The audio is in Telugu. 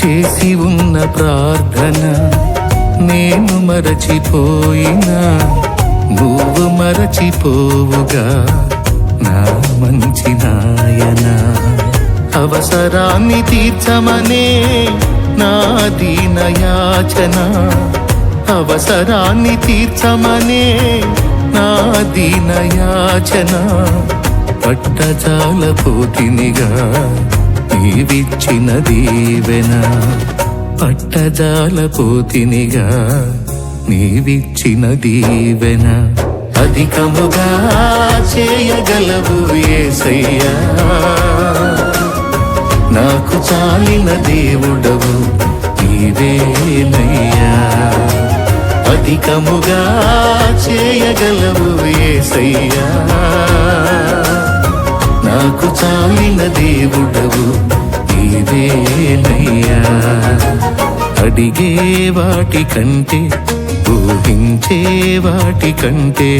చేసి ఉన్న ప్రార్థన నేను మరచిపోయినా నువ్వు మరచిపోవుగా నా మంచి నాయనా. అవసరాన్ని తీర్చమనే నా దీనయాచన, అవసరాన్ని తీర్చమనే నా దీనయాచన. పట్టజాలపోతినిగా నీవిచ్చిన దీవెన, పట్టజాలపోతినిగా నీవిచ్చిన దీవెన. అధికముగా చేయగలవు యేసయ్యా, నాకు చాలిన దేవుడవు నీవేనయ్యా. అధికముగా చేయగలవు యేసయ్యా, నాకు చాలిన దేవుడవు నీవేనయ్యా. అడిగే వాటి కంటే ఊహించే వాటి కంటే